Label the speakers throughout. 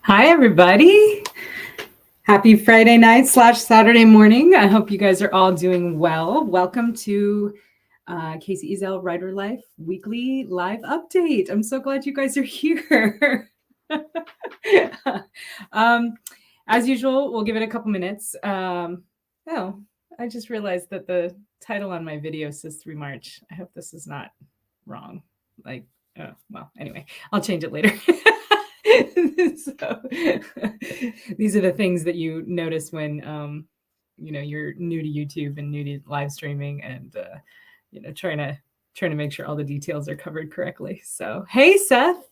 Speaker 1: Hi, everybody. Happy Friday night / Saturday morning. I hope you guys are all doing well. Welcome to Casey Ezel Writer Life Weekly Live Update. I'm so glad you guys are here. As usual, we'll give it a couple minutes. I just realized that the title on my video says 3 March. I hope this is not wrong. Anyway, I'll change it later. So these are the things that you notice when you're new to YouTube and new to live streaming and trying to make sure all the details are covered correctly. So hey, Seth.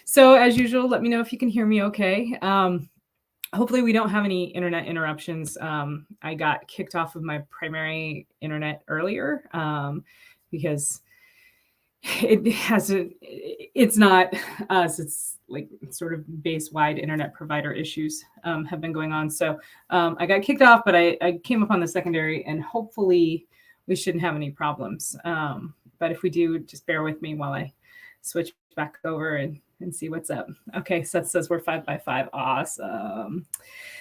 Speaker 1: So as usual, let me know if you can hear me okay. Hopefully we don't have any internet interruptions. I got kicked off of my primary internet earlier because it's not us, it's like sort of base-wide internet provider issues have been going on. So I got kicked off, but I came up on the secondary, and hopefully we shouldn't have any problems. But if we do, just bear with me while I switch back over and see what's up. Okay, Seth says we're 5 by 5. Awesome.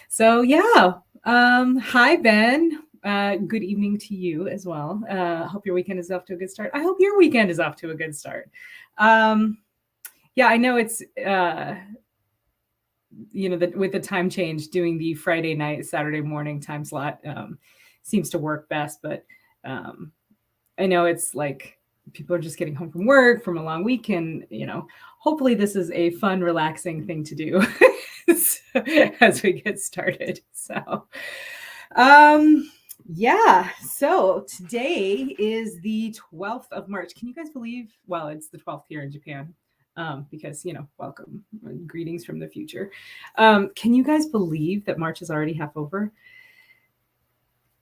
Speaker 1: So yeah, hi Ben. Good evening to you as well. Hope your weekend is off to a good start. I hope your weekend is off to a good start. Yeah, I know it's with the time change, doing the Friday night, Saturday morning time slot seems to work best. But I know it's like people are just getting home from work from a long weekend. Hopefully this is a fun, relaxing thing to do as we get started. So. Yeah, so today is the 12th of March. Can you guys believe? Well, it's the 12th here in Japan because, welcome, greetings from the future. Can you guys believe that March is already half over?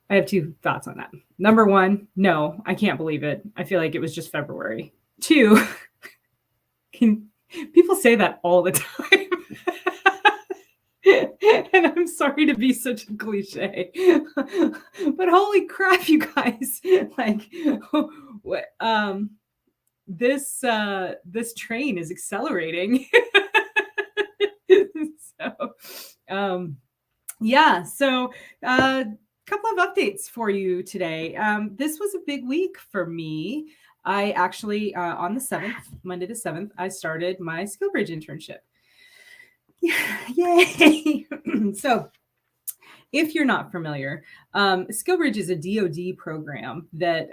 Speaker 1: I have 2 thoughts on that. Number 1, no, I can't believe it. I feel like it was just February. 2, people say that all the time. And I'm sorry to be such a cliche, but holy crap, you guys! Like, what? This train is accelerating. So, yeah. So, a couple of updates for you today. This was a big week for me. I actually, on the 7th, Monday the 7th, I started my Skillbridge internship. Yay! So, if you're not familiar, Skillbridge is a DoD program that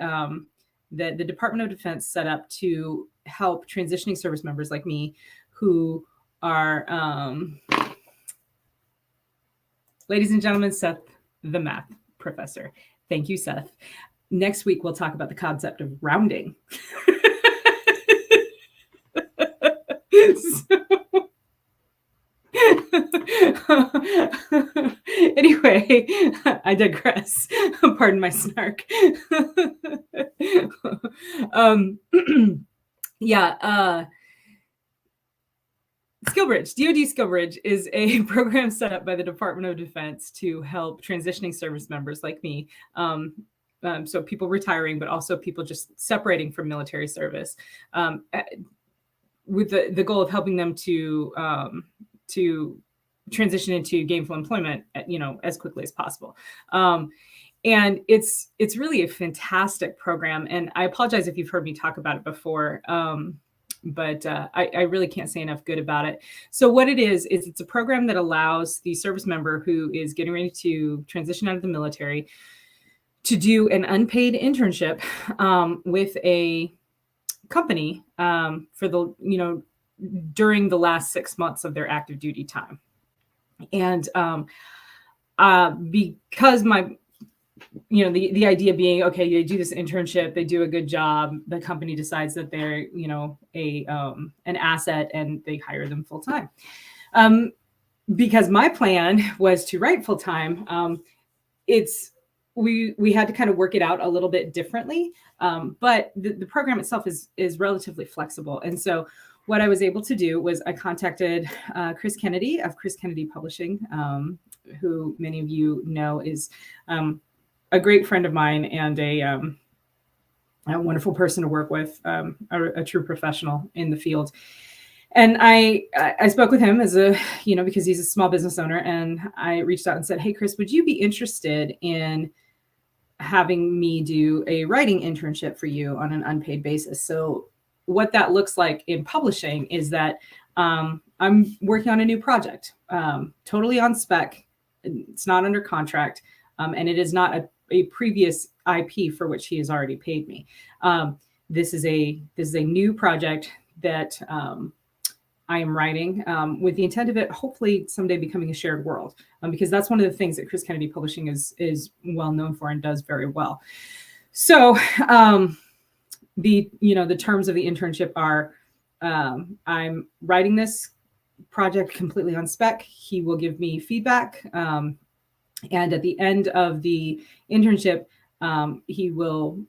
Speaker 1: the Department of Defense set up to help transitioning service members like me who are, ladies and gentlemen, Seth, the math professor. Thank you, Seth. Next week, we'll talk about the concept of rounding. Anyway, I digress. Pardon my snark. Yeah, Skillbridge, DoD Skillbridge is a program set up by the Department of Defense to help transitioning service members like me. So people retiring, but also people just separating from military service, with the goal of helping them to transition into gainful employment, as quickly as possible. And it's really a fantastic program. And I apologize if you've heard me talk about it before, but I really can't say enough good about it. So what it is it's a program that allows the service member who is getting ready to transition out of the military to do an unpaid internship with a company for the, during the last 6 months of their active duty time. And because the idea being, okay, they do this internship, they do a good job, the company decides that they're, an asset, and they hire them full time. Because my plan was to write full time, we had to kind of work it out a little bit differently, but the program itself is relatively flexible. And so what I was able to do was I contacted Chris Kennedy of Chris Kennedy Publishing, who many of you know is a great friend of mine and a wonderful person to work with, a true professional in the field. And I spoke with him as a, because he's a small business owner, and I reached out and said, hey, Chris, would you be interested in having me do a writing internship for you on an unpaid basis? So what that looks like in publishing is that I'm working on a new project, totally on spec. It's not under contract, and it is not a previous IP for which he has already paid me. This is a new project that I am writing with the intent of it hopefully someday becoming a shared world, because that's one of the things that Chris Kennedy Publishing is well known for and does very well. So the terms of the internship are I'm writing this project completely on spec. He will give me feedback, and at the end of the internship, he will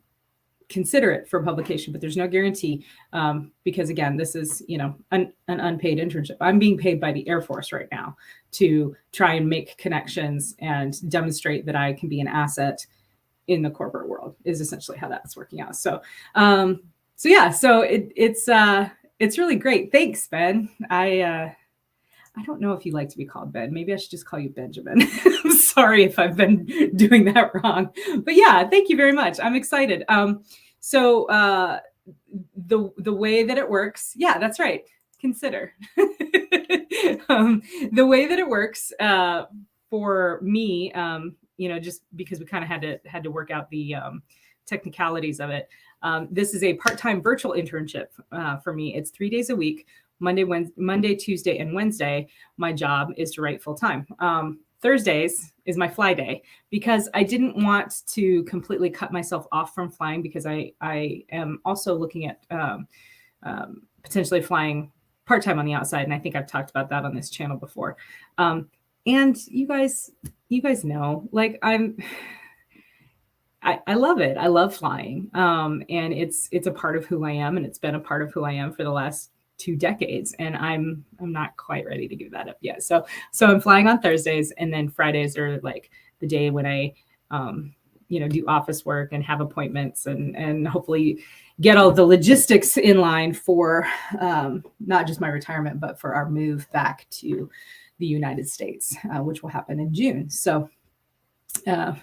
Speaker 1: consider it for publication, but there's no guarantee, because again, this is an unpaid internship. I'm being paid by the Air Force right now to try and make connections and demonstrate that I can be an asset in the corporate world, is essentially how that's working out. So it's really great. Thanks, Ben. I don't know if you like to be called Ben. Maybe I should just call you Benjamin. I'm sorry if I've been doing that wrong. But yeah, thank you very much. I'm excited. So the way that it works, yeah, that's right. Consider. The way that it works for me, just because we kind of had to work out the technicalities of it. This is a part-time virtual internship for me. It's 3 days a week. Monday, Tuesday, and Wednesday, my job is to write full time. Thursdays is my fly day, because I didn't want to completely cut myself off from flying, because I am also looking at potentially flying part-time on the outside. And I think I've talked about that on this channel before. And you guys know, like I love it. I love flying. And it's a part of who I am, and it's been a part of who I am for the last 2 decades, and I'm not quite ready to give that up yet. So I'm flying on Thursdays, and then Fridays are like the day when I do office work and have appointments and hopefully get all the logistics in line for not just my retirement, but for our move back to the United States, which will happen in June. So that's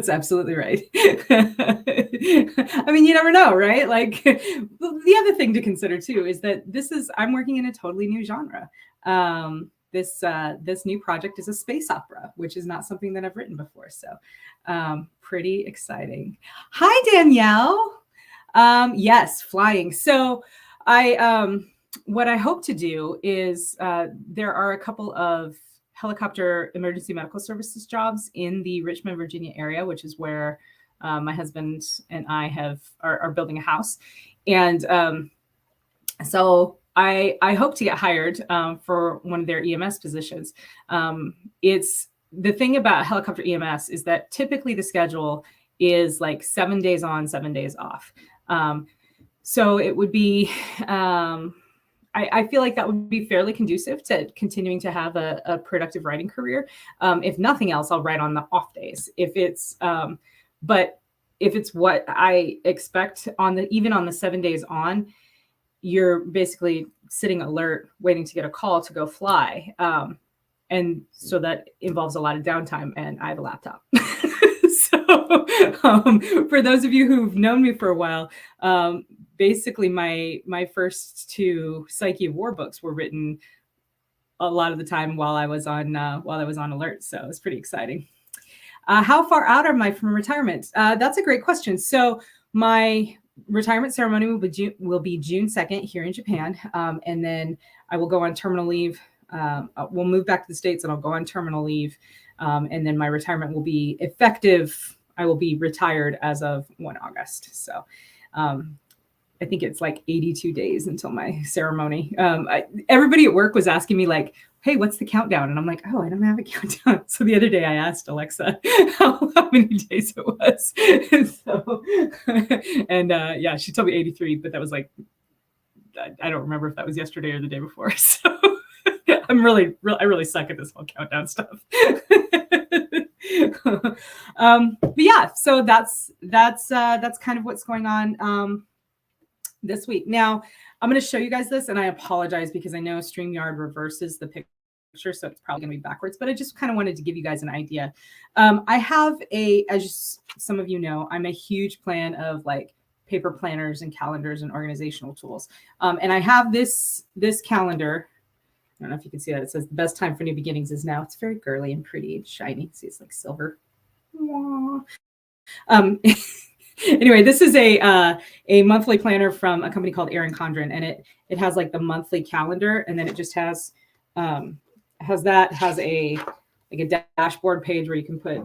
Speaker 1: absolutely right. I mean, you never know, right? Like, the other thing to consider too is that I'm working in a totally new genre. This new project is a space opera, which is not something that I've written before. So pretty exciting. Hi, Danielle. Yes, flying. So what I hope to do is there are a couple of helicopter emergency medical services jobs in the Richmond, Virginia area, which is where my husband and I are building a house. And so I hope to get hired for one of their EMS positions. It's the thing about helicopter EMS is that typically the schedule is like 7 days on, 7 days off. So it would be, I feel like that would be fairly conducive to continuing to have a productive writing career. If nothing else, I'll write on the off days. But if it's what I expect even on the 7 days on, you're basically sitting alert, waiting to get a call to go fly. And so that involves a lot of downtime, and I have a laptop. So for those of you who've known me for a while, basically my first 2 Psyche of War books were written a lot of the time while I was on alert. So it's pretty exciting. How far out am I from retirement? That's a great question. So my retirement ceremony will be June 2nd here in Japan. And then I will go on terminal leave. We'll move back to the States, and I'll go on terminal leave. And then my retirement will be effective. I will be retired as of 1 August. So I think it's like 82 days until my ceremony. Everybody at work was asking me like, hey, what's the countdown? And I'm like, oh, I don't have a countdown. So the other day I asked Alexa how many days it was. Yeah, she told me 83, but that was like, I don't remember if that was yesterday or the day before. So I really suck at this whole countdown stuff. But yeah, so that's kind of what's going on. this week. Now, I'm going to show you guys this, and I apologize because I know StreamYard reverses the picture, so it's probably going to be backwards, but I just kind of wanted to give you guys an idea. I have as some of you know, I'm a huge fan of like paper planners and calendars and organizational tools. And I have this calendar. I don't know if you can see that. It says the best time for new beginnings is now. It's very girly and pretty and shiny. See, it's like silver. Anyway, this is a monthly planner from a company called Erin Condren, and it has like the monthly calendar, and then it just has a dashboard page where you can put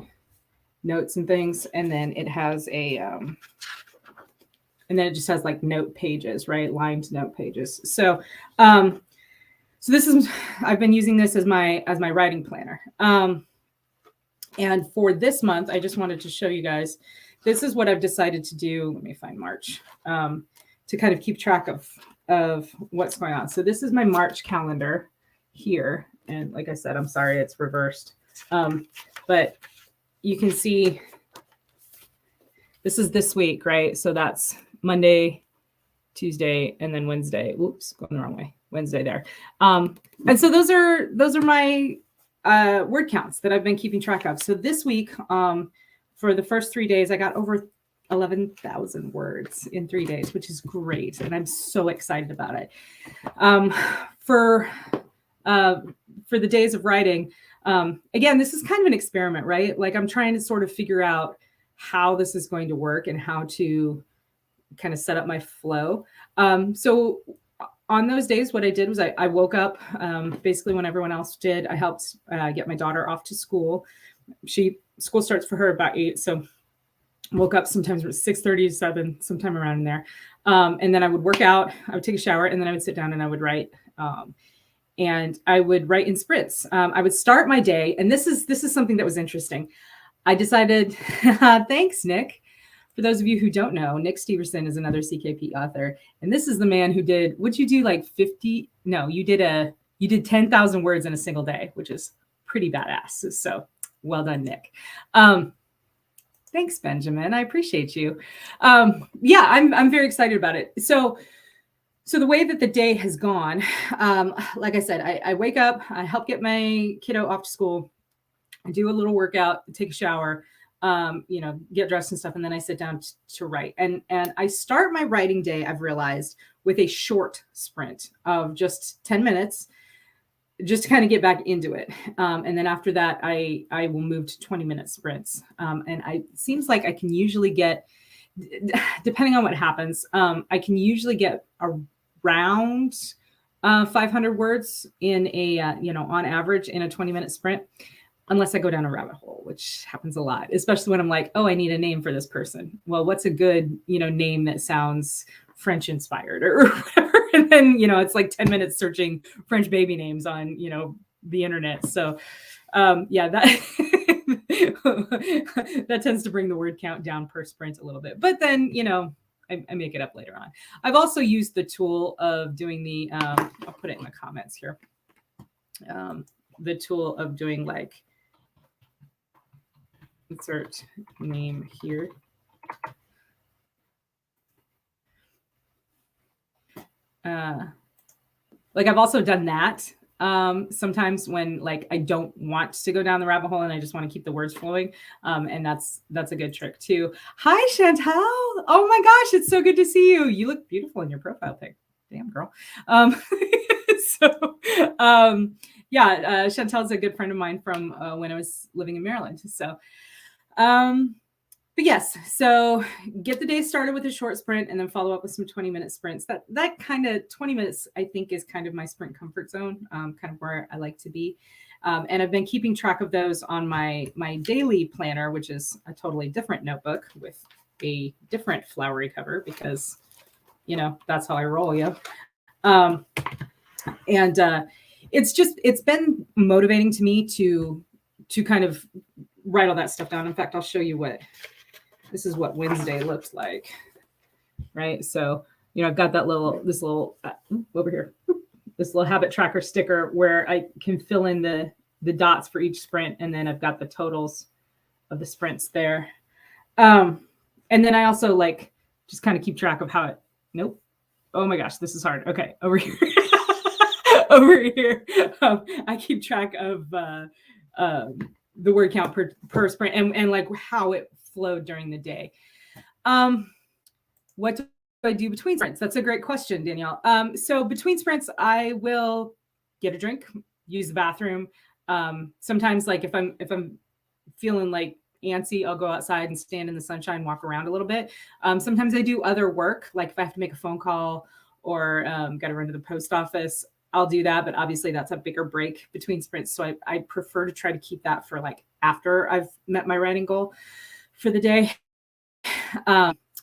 Speaker 1: notes and things, and then it has and then it just has like note pages, right? Lined note pages. So this is, I've been using this as my writing planner. And for this month, I just wanted to show you guys, this is what I've decided to do. Let me find March, to kind of keep track of what's going on. So this is my March calendar here. And like I said, I'm sorry, it's reversed. But you can see this is this week, right? So that's Monday, Tuesday, and then Wednesday. Oops, going the wrong way. Wednesday there. And so those are my word counts that I've been keeping track of. So this week, for the first 3 days, I got over 11,000 words in 3 days, which is great. And I'm so excited about it. For the days of writing, again, this is kind of an experiment, right? Like I'm trying to sort of figure out how this is going to work and how to kind of set up my flow. So on those days, what I did was I woke up basically when everyone else did. I helped get my daughter off to school. School starts for her about 8. So woke up sometimes 6:30 to 7, sometime around in there. And then I would work out, I would take a shower, and then I would sit down and I would write. And I would write in sprints. I would start my day, and this is something that was interesting. I decided, thanks, Nick. For those of you who don't know, Nick Steverson is another CKP author, and this is the man who did. Would you do like 50? No, you did 10,000 words in a single day, which is pretty badass. So well done, Nick. Thanks, Benjamin. I appreciate you. Yeah, I'm very excited about it. So the way that the day has gone, like I said, I wake up, I help get my kiddo off to school, I do a little workout, take a shower, get dressed and stuff, and then I sit down to write. And I start my writing day, I've realized, with a short sprint of just 10 minutes, just to kind of get back into it. And then after that, I will move to 20-minute sprints. And it seems like I can usually get, depending on what happens, I can usually get around 500 words in a, on average in a 20-minute sprint, unless I go down a rabbit hole, which happens a lot, especially when I'm like, oh, I need a name for this person. Well, what's a good, name that sounds French inspired or whatever. And then, it's like 10 minutes searching French baby names on, the internet. So yeah, that that tends to bring the word count down per sprint a little bit. But then, I make it up later on. I've also used the tool of doing the, I'll put it in the comments here. The tool of doing like, insert name here. Like I've also done that sometimes when like I don't want to go down the rabbit hole and I just want to keep the words flowing. And that's a good trick too. Hi, Chantal. Oh my gosh, it's so good to see you. You look beautiful in your profile pic. Damn, girl. Yeah, Chantal's a good friend of mine from when I was living in Maryland. So, but yes, so get the day started with a short sprint and then follow up with some 20-minute sprints. That kind of 20 minutes, I think, is kind of my sprint comfort zone, kind of where I like to be. And I've been keeping track of those on my daily planner, which is a totally different notebook with a different flowery cover because, that's how I roll, yeah. And it's been motivating to me to kind of write all that stuff down. In fact, I'll show you this is what Wednesday looks like, right? So, I've got this little over here, this little habit tracker sticker where I can fill in the dots for each sprint. And then I've got the totals of the sprints there. And then I also just kind of keep track of how nope, Oh my gosh, this is hard. Okay, over here. Over here. I keep track of the word count per sprint and like how it flowed during the day. What do I do between sprints? That's a great question, Danielle. So between sprints, I will get a drink, use the bathroom. Sometimes, like if I'm feeling like antsy, I'll go outside and stand in the sunshine, walk around a little bit. Sometimes I do other work, like if I have to make a phone call or got to run to the post office, I'll do that. But obviously, that's a bigger break between sprints. So I prefer to try to keep that for like after I've met my writing goal for the day.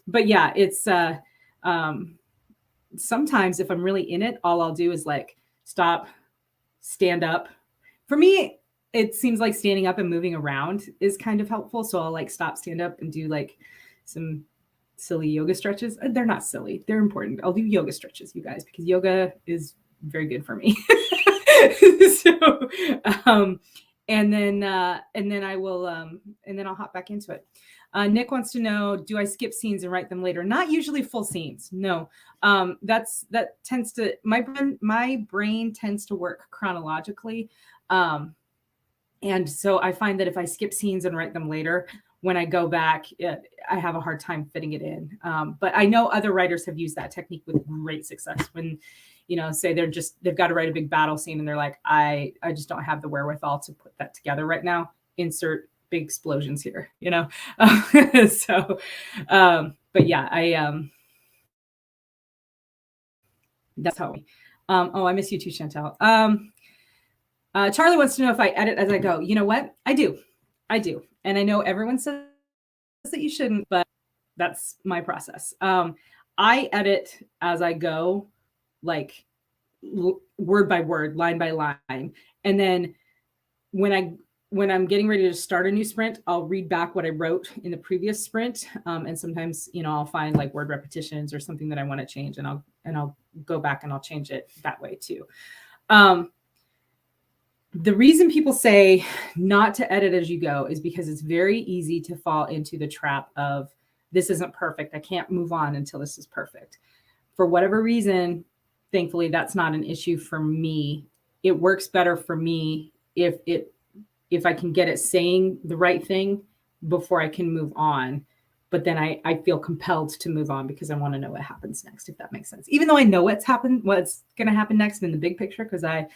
Speaker 1: But yeah, it's sometimes if I'm really in it, all I'll do is like stop, stand up. For me, it seems like standing up and moving around is kind of helpful. So I'll like stop, stand up, and do like some silly yoga stretches. They're not silly, they're important. I'll do yoga stretches, you guys, because yoga is very good for me. So, and then I will, and then I'll hop back into it. Nick wants to know, do I skip scenes and write them later? Not usually full scenes. No, that tends to, my brain tends to work chronologically. And so I find that if I skip scenes and write them later, when I go back, I have a hard time fitting it in. But I know other writers have used that technique with great success when, say they've got to write a big battle scene and they're like, I just don't have the wherewithal to put that together right now. Insert big explosions here, So, but yeah, that's how. I miss you too, Chantel. Charlie wants to know if I edit as I go. You know what? I do. And I know everyone says that you shouldn't, but that's my process. I edit as I go, like word by word, line by line. And then when I'm getting ready to start a new sprint, I'll read back what I wrote in the previous sprint. And sometimes, I'll find like word repetitions or something that I want to change, and I'll go back and I'll change it that way too. The reason people say not to edit as you go is because it's very easy to fall into the trap of, this isn't perfect, I can't move on until this is perfect. For whatever reason, thankfully, that's not an issue for me. It works better for me if I can get it saying the right thing before I can move on. But then I feel compelled to move on because I want to know what happens next, if that makes sense. Even though I know what's going to happen next in the big picture, because I've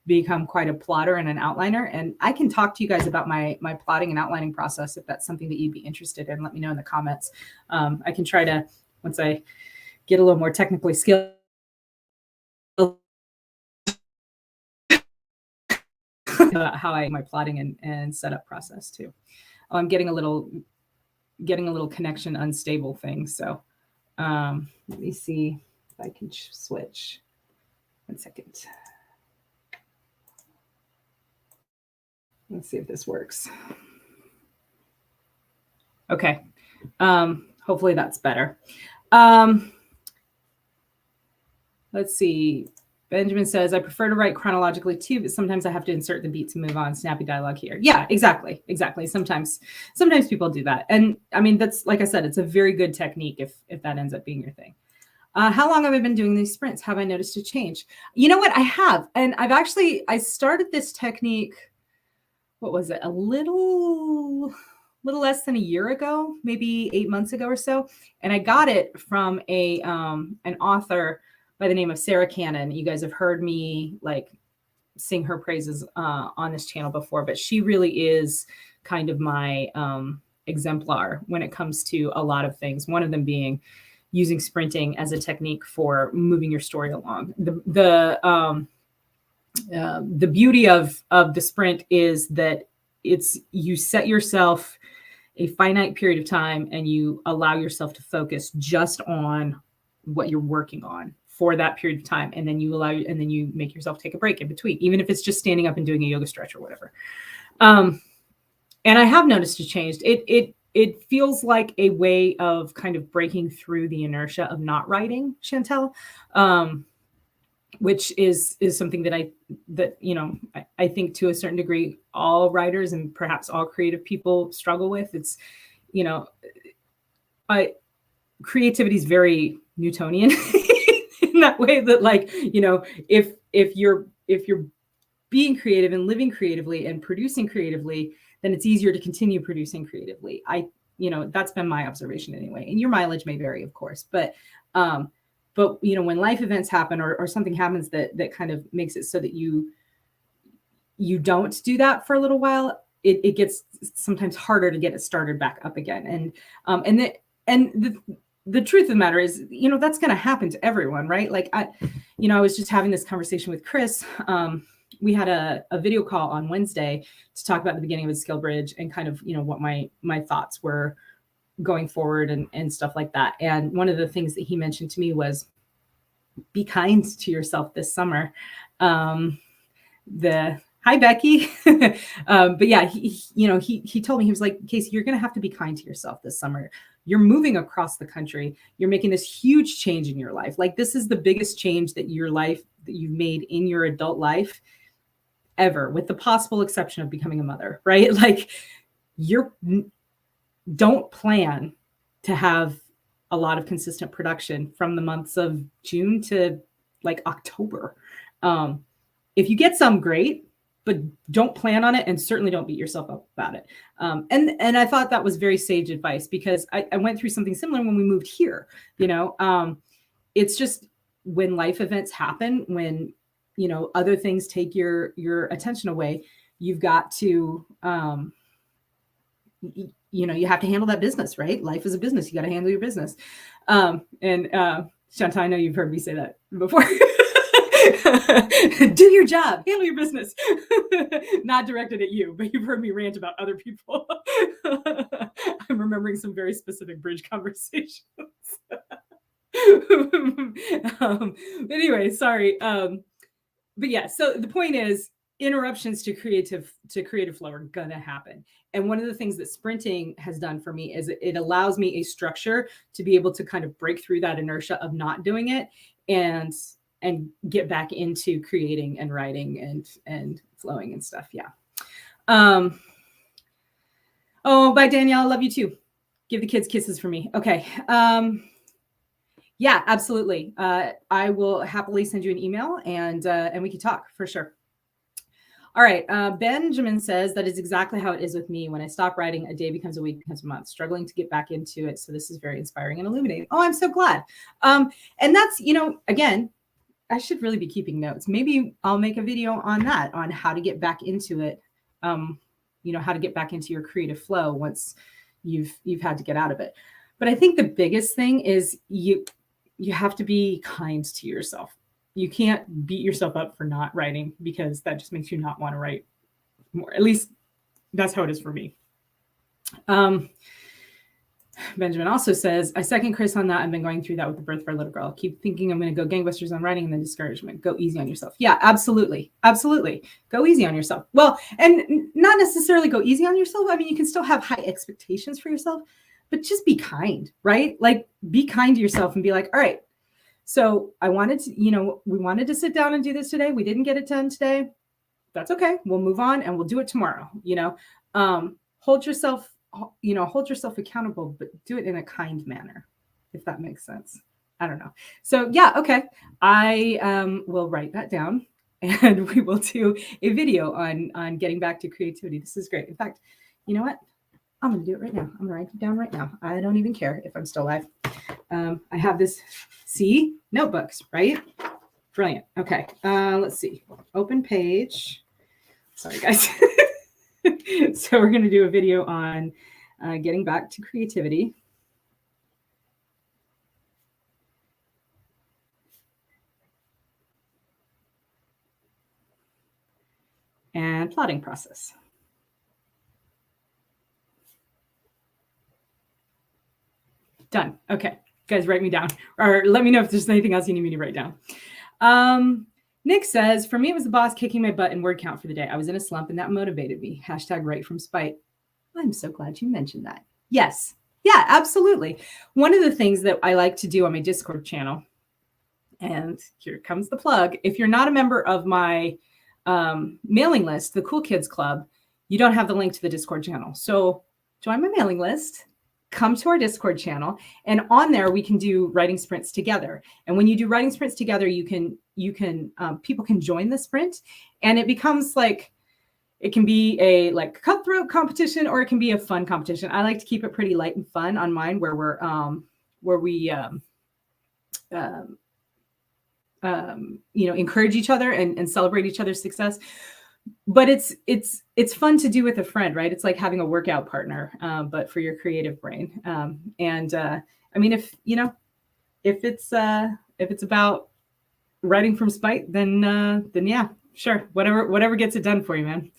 Speaker 1: become quite a plotter and an outliner. And I can talk to you guys about my plotting and outlining process if that's something that you'd be interested in. Let me know in the comments. I can try to, once I get a little more technically skilled, how my plotting and setup process too. I'm getting a little connection unstable thing. So let me see if I can switch. 1 second. Let's see if this works. Okay. Hopefully that's better. Let's see. Benjamin says, I prefer to write chronologically too, but sometimes I have to insert the beat to move on. Snappy dialogue here. Yeah, exactly. Sometimes people do that. And I mean, that's, like I said, it's a very good technique if that ends up being your thing. How long have I been doing these sprints? Have I noticed a change? You know what? I have. And I started this technique, what was it? A little less than a year ago, maybe 8 months ago or so. And I got it from an author by the name of Sarah Cannon. You guys have heard me like sing her praises on this channel before, but she really is kind of my exemplar when it comes to a lot of things. One of them being using sprinting as a technique for moving your story along. The beauty of the sprint is that you set yourself a finite period of time and you allow yourself to focus just on what you're working on for that period of time. And then you make yourself take a break in between, even if it's just standing up and doing a yoga stretch or whatever. And I have noticed a change. It feels like a way of kind of breaking through the inertia of not writing, Chantel, which is something that I think to a certain degree, all writers and perhaps all creative people struggle with. It's, creativity is very Newtonian. in that way that, like, if you're being creative and living creatively and producing creatively, then it's easier to continue producing creatively. That's been my observation anyway. And your mileage may vary, of course, but when life events happen or something happens that kind of makes it so that you don't do that for a little while, it gets sometimes harder to get it started back up again. And the truth of the matter is, that's going to happen to everyone, right? Like I was just having this conversation with Chris. We had a video call on Wednesday to talk about the beginning of Skillbridge and kind of, what my thoughts were going forward and stuff like that. And one of the things that he mentioned to me was, be kind to yourself this summer. Hi, Becky. But yeah, he told me, he was like, Casey, you're going to have to be kind to yourself this summer. You're moving across the country. You're making this huge change in your life. Like, this is the biggest change that you've made in your adult life ever, with the possible exception of becoming a mother, right? Like, don't plan to have a lot of consistent production from the months of June to like October. If you get some, great, but don't plan on it, and certainly don't beat yourself up about it. And I thought that was very sage advice, because I went through something similar when we moved here. It's just, when life events happen, when other things take your attention away, you've got to you have to handle that business, right? Life is a business. You got to handle your business. Chantal, I know you've heard me say that before. Do your job, handle your business. Not directed at you, but you've heard me rant about other people. I'm remembering some very specific bridge conversations. Anyway, sorry. But yeah, so the point is, interruptions to creative flow are gonna happen. And one of the things that sprinting has done for me is it allows me a structure to be able to kind of break through that inertia of not doing it and get back into creating and writing and flowing and stuff. Yeah. Oh, bye, Danielle. Love you too. Give the kids kisses for me. Okay. Yeah, absolutely. I will happily send you an email and we can talk for sure. All right. Benjamin says, that is exactly how it is with me. When I stop writing, a day becomes a week, becomes a month, struggling to get back into it. So this is very inspiring and illuminating. Oh, I'm so glad. And that's, again, I should really be keeping notes. Maybe I'll make a video on that, on how to get back into it. How to get back into your creative flow once you've had to get out of it. But I think the biggest thing is you have to be kind to yourself. You can't beat yourself up for not writing, because that just makes you not want to write more. At least that's how it is for me. Benjamin also says, I second Chris on that. I've been going through that with the birth of our little girl. Keep thinking I'm going to go gangbusters on writing, and then discouragement. Go easy on yourself. Yeah, absolutely. Absolutely. Go easy on yourself. Well, and not necessarily go easy on yourself. I mean, you can still have high expectations for yourself, but just be kind, right? Like, be kind to yourself and be like, all right, so we wanted to sit down and do this today. We didn't get it done today. That's okay. We'll move on and we'll do it tomorrow. Hold yourself accountable, but do it in a kind manner, if that makes sense. I don't know. So yeah, okay. I will write that down, and we will do a video on getting back to creativity. This is great. In fact, you know what? I'm going to do it right now. I'm going to write it down right now. I don't even care if I'm still live. I have this, notebooks, right? Brilliant. Okay. Let's see. Open page. Sorry, guys. So we're going to do a video on getting back to creativity. And plotting process. Done. Okay. Guys, write me down, or let me know if there's anything else you need me to write down. Nick says, for me, it was the boss kicking my butt in word count for the day. I was in a slump, and that motivated me. #write from spite. I'm so glad you mentioned that. Yes. Yeah, absolutely. One of the things that I like to do on my Discord channel, and here comes the plug. If you're not a member of my mailing list, the Cool Kids Club, you don't have the link to the Discord channel. So join my mailing list. come to our Discord channel, and on there we can do writing sprints together. And when you do writing sprints together, people can join the sprint, and it becomes like, it can be a like cutthroat competition, or it can be a fun competition. I like to keep it pretty light and fun on mine, where we encourage each other and celebrate each other's success. But it's fun to do with a friend, right? It's like having a workout partner, but for your creative brain. I mean, if it's about writing from spite, then yeah, sure, whatever gets it done for you, man.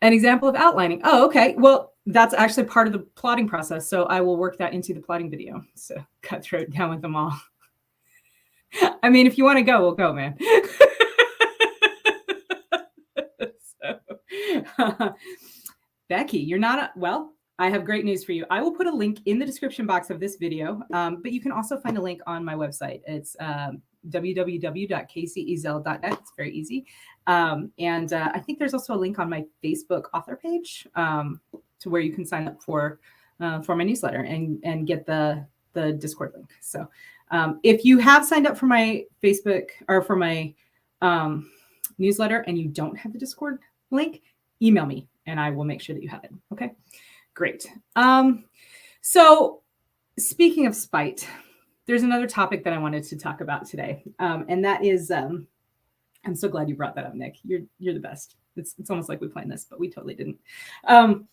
Speaker 1: An example of outlining. Oh, okay. Well, that's actually part of the plotting process, so I will work that into the plotting video. So cutthroat down with them all. I mean, if you want to go, we'll go, man. Becky, you're not well, I have great news for you. I will put a link in the description box of this video, but you can also find a link on my website. It's www.kcezel.net. It's very easy. I think there's also a link on my Facebook author page to where you can sign up for my newsletter and get the Discord link. So if you have signed up for my Facebook or for my newsletter and you don't have the Discord link, email me and I will make sure that you have it. Okay, great. So speaking of spite, there's another topic that I wanted to talk about today. And that is, I'm so glad you brought that up, Nick. You're the best. It's almost like we planned this, but we totally didn't. How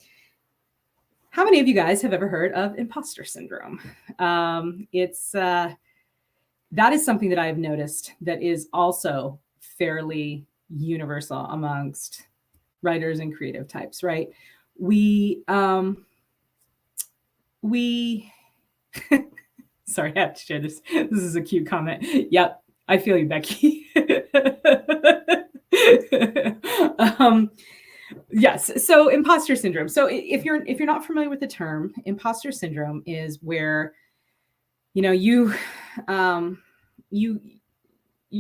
Speaker 1: many of you guys have ever heard of imposter syndrome? That is something that I have noticed that is also fairly universal amongst writers and creative types, right? We sorry, I have to share this. This is a cute comment. Yep, I feel you, Becky. Yes. So imposter syndrome. So if you're not familiar with the term, imposter syndrome is where, you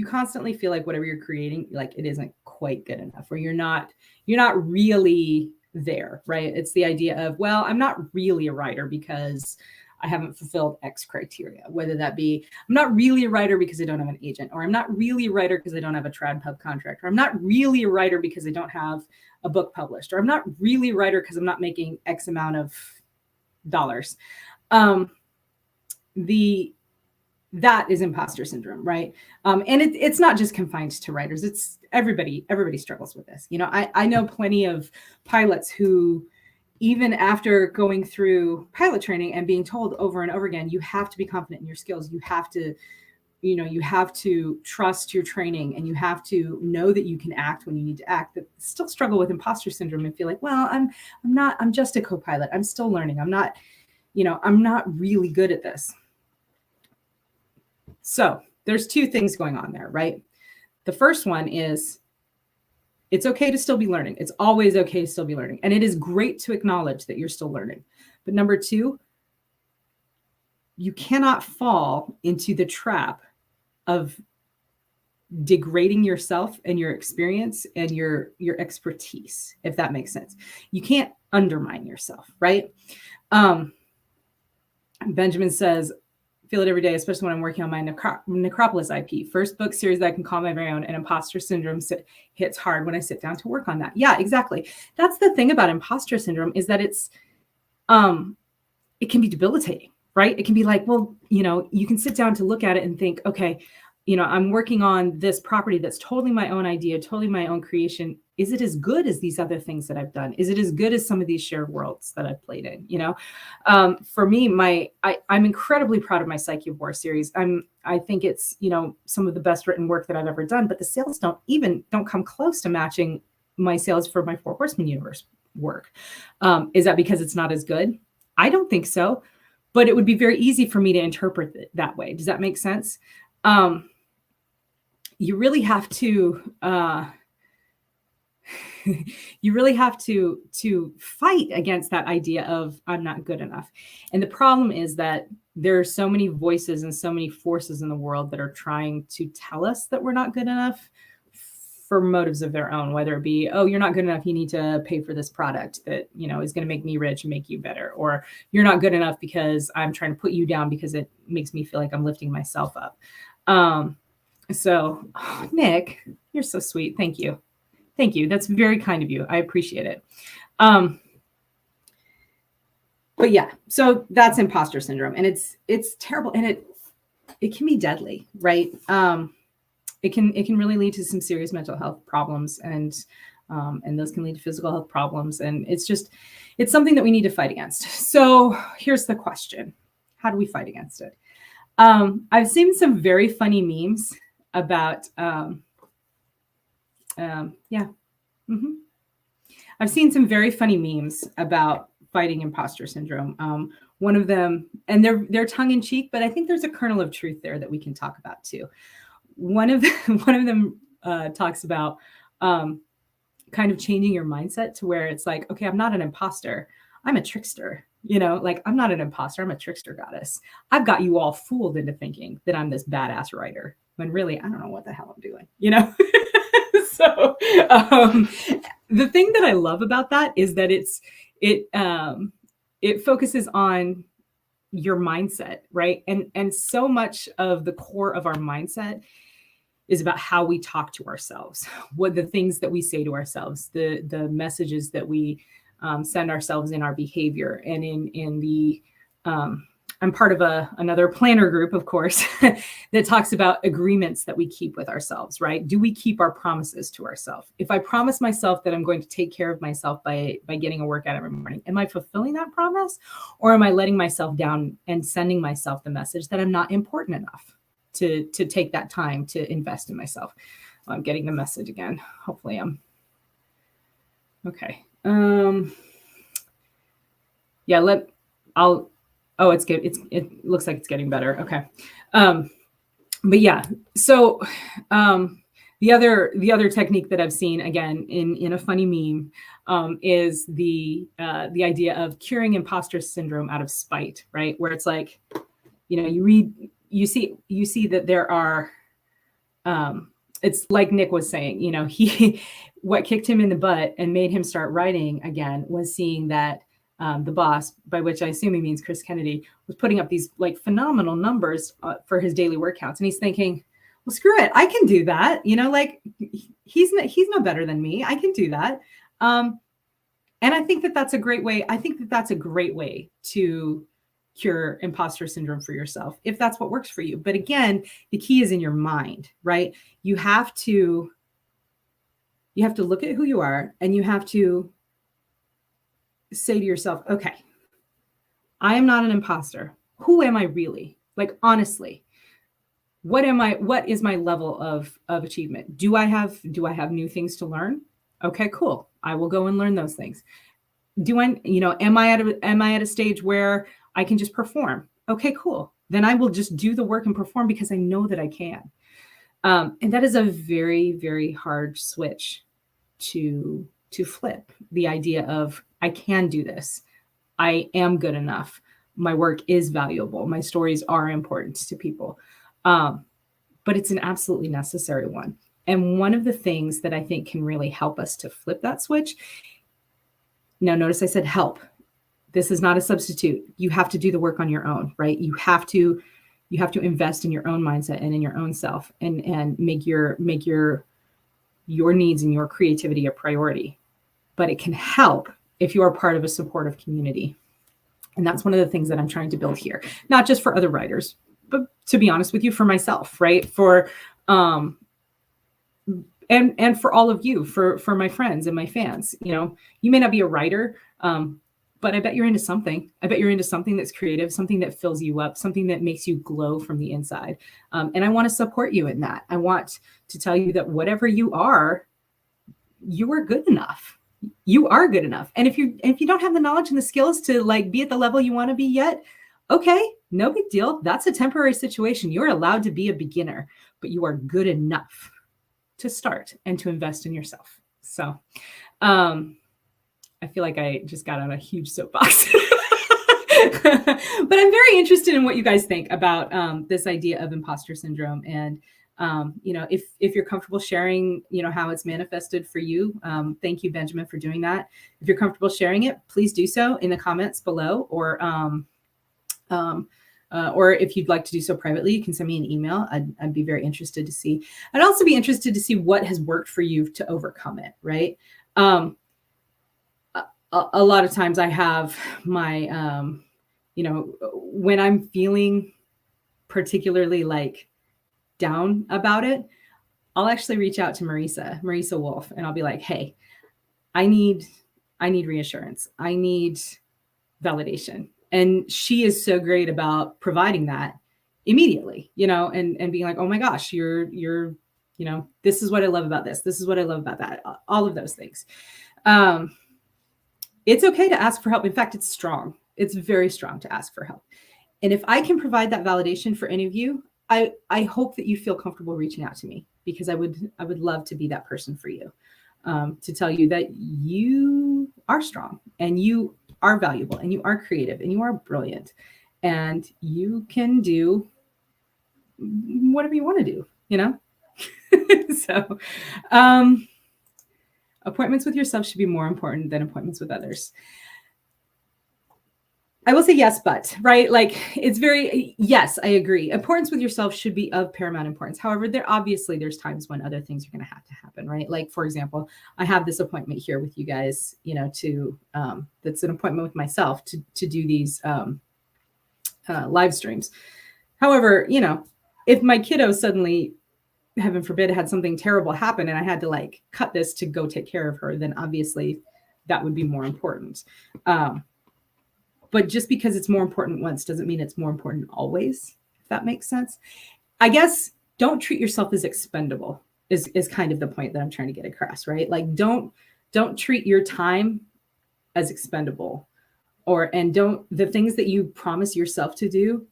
Speaker 1: constantly feel like whatever you're creating, like it isn't quite good enough, or you're not really there, right? It's the idea of, well, I'm not really a writer because I haven't fulfilled X criteria, whether that be I'm not really a writer because I don't have an agent, or I'm not really a writer because I don't have a trad pub contract, or I'm not really a writer because I don't have a book published, or I'm not really a writer because I'm not making X amount of dollars. That is imposter syndrome, right? And it's not just confined to writers. It's everybody struggles with this. I know plenty of pilots who, even after going through pilot training and being told over and over again, you have to be confident in your skills. You have to trust your training, and you have to know that you can act when you need to act, but still struggle with imposter syndrome and feel like, well, I'm just a co-pilot. I'm still learning. I'm not really good at this. So there's two things going on there, right? The first one is, it's okay to still be learning. It's always okay to still be learning. And it is great to acknowledge that you're still learning. But number two, you cannot fall into the trap of degrading yourself and your experience and your expertise, if that makes sense. You can't undermine yourself, right? Benjamin says, feel it every day, especially when I'm working on my Necropolis IP. First book series that I can call my very own, and imposter syndrome hits hard when I sit down to work on that. Yeah, exactly. That's the thing about imposter syndrome, is that it can be debilitating, right? It can be like, well, you can sit down to look at it and think, okay, I'm working on this property that's totally my own idea, totally my own creation. Is it as good as these other things that I've done? Is it as good as some of these shared worlds that I've played in? For me, I'm incredibly proud of my Psyche of War series. I think it's, some of the best written work that I've ever done, but the sales don't come close to matching my sales for my Four Horsemen universe work. Is that because it's not as good? I don't think so, but it would be very easy for me to interpret it that way. Does that make sense? You really have to fight against that idea of I'm not good enough. And the problem is that there are so many voices and so many forces in the world that are trying to tell us that we're not good enough for motives of their own, whether it be, oh, you're not good enough, you need to pay for this product that, you know, is going to make me rich and make you better, or you're not good enough because I'm trying to put you down because it makes me feel like I'm lifting myself up. So Nick, you're so sweet. Thank you. Thank you. That's very kind of you. I appreciate it. But yeah, so that's imposter syndrome, and it's terrible, and it can be deadly, right? It can really lead to some serious mental health problems, and those can lead to physical health problems, and it's something that we need to fight against. So here's the question: how do we fight against it? I've seen some very funny memes about I've seen some very funny memes about fighting imposter syndrome. One of them, and they're tongue in cheek, but I think there's a kernel of truth there that we can talk about too. One of them talks about kind of changing your mindset to where it's like, okay, I'm not an imposter, I'm a trickster. You know, like, I'm not an imposter, I'm a trickster goddess. I've got you all fooled into thinking that I'm this badass writer, when really I don't know what the hell I'm doing, you know? So the thing that I love about that is that it focuses on your mindset, right? And so much of the core of our mindset is about how we talk to ourselves, what the things that we say to ourselves, the messages that we send ourselves in our behavior, and in the I'm part of another planner group, of course, that talks about agreements that we keep with ourselves, right? Do we keep our promises to ourselves? If I promise myself that I'm going to take care of myself by getting a workout every morning, am I fulfilling that promise? Or am I letting myself down and sending myself the message that I'm not important enough to take that time to invest in myself? Well, I'm getting the message again. Hopefully I'm okay. Yeah, oh, it's good. It looks like it's getting better. Okay. But yeah, so the other technique that I've seen, again, in a funny meme, is the idea of curing imposter syndrome out of spite, right? Where it's like, you know, you see that there are, it's like Nick was saying, you know, what kicked him in the butt and made him start writing again was seeing that the boss, by which I assume he means Chris Kennedy, was putting up these like phenomenal numbers for his daily workouts. And he's thinking, well, screw it, I can do that. You know, like he's no better than me. I can do that. And I think that that's a great way. I think that that's a great way to cure imposter syndrome for yourself, if that's what works for you. But again, the key is in your mind, right? You have to look at who you are, and you have to say to yourself, okay, I am not an imposter. Who am I really? Like, honestly, what is my level of achievement? Do I have new things to learn? Okay, cool. I will go and learn those things. Am I at a stage where I can just perform? Okay, cool. Then I will just do the work and perform because I know that I can. And that is a very, very hard switch to flip. The idea of, I can do this. I am good enough. My work is valuable. My stories are important to people. But it's an absolutely necessary one. And one of the things that I think can really help us to flip that switch. Now, notice I said help. This is not a substitute. You have to do the work on your own, right? You have to invest in your own mindset and in your own self, and make your needs and your creativity a priority. But it can help if you are part of a supportive community. And that's one of the things that I'm trying to build here, not just for other writers, but to be honest with you, for myself, right? For, and for all of you, for my friends and my fans. You know, you may not be a writer, but I bet you're into something. I bet you're into something that's creative, something that fills you up, something that makes you glow from the inside. And I want to support you in that. I want to tell you that whatever you are good enough. You are good enough. And if you don't have the knowledge and the skills to like be at the level you want to be yet, okay, no big deal. That's a temporary situation. You're allowed to be a beginner, but you are good enough to start and to invest in yourself. So, I feel like I just got on a huge soapbox, but I'm very interested in what you guys think about this idea of imposter syndrome, and If you're comfortable sharing, how it's manifested for you, thank you, Benjamin, for doing that. If you're comfortable sharing it, please do so in the comments below, or if you'd like to do so privately, you can send me an email. I'd be very interested to see. I'd also be interested to see what has worked for you to overcome it, right? A lot of times I have my, when I'm feeling particularly like down about it, I'll actually reach out to Marisa Wolf, and I'll be like, hey, I need reassurance. I need validation. And she is so great about providing that immediately, and being like, oh my gosh, you're, this is what I love about this. This is what I love about that. All of those things. It's okay to ask for help. In fact, it's strong. It's very strong to ask for help. And if I can provide that validation for any of you, I hope that you feel comfortable reaching out to me, because I would love to be that person for you, to tell you that you are strong, and you are valuable, and you are creative, and you are brilliant, and you can do whatever you want to do, So, appointments with yourself should be more important than appointments with others. I will say yes, but, right? Like, yes, I agree. Importance with yourself should be of paramount importance. However, there's times when other things are going to have to happen, right? Like, for example, I have this appointment here with you guys, that's an appointment with myself to do these live streams. However, if my kiddo suddenly, heaven forbid, had something terrible happen and I had to like cut this to go take care of her, then obviously that would be more important. But just because it's more important once doesn't mean it's more important always, if that makes sense. I guess don't treat yourself as expendable is kind of the point that I'm trying to get across, right? Like, don't treat your time as expendable, and the things that you promise yourself to do,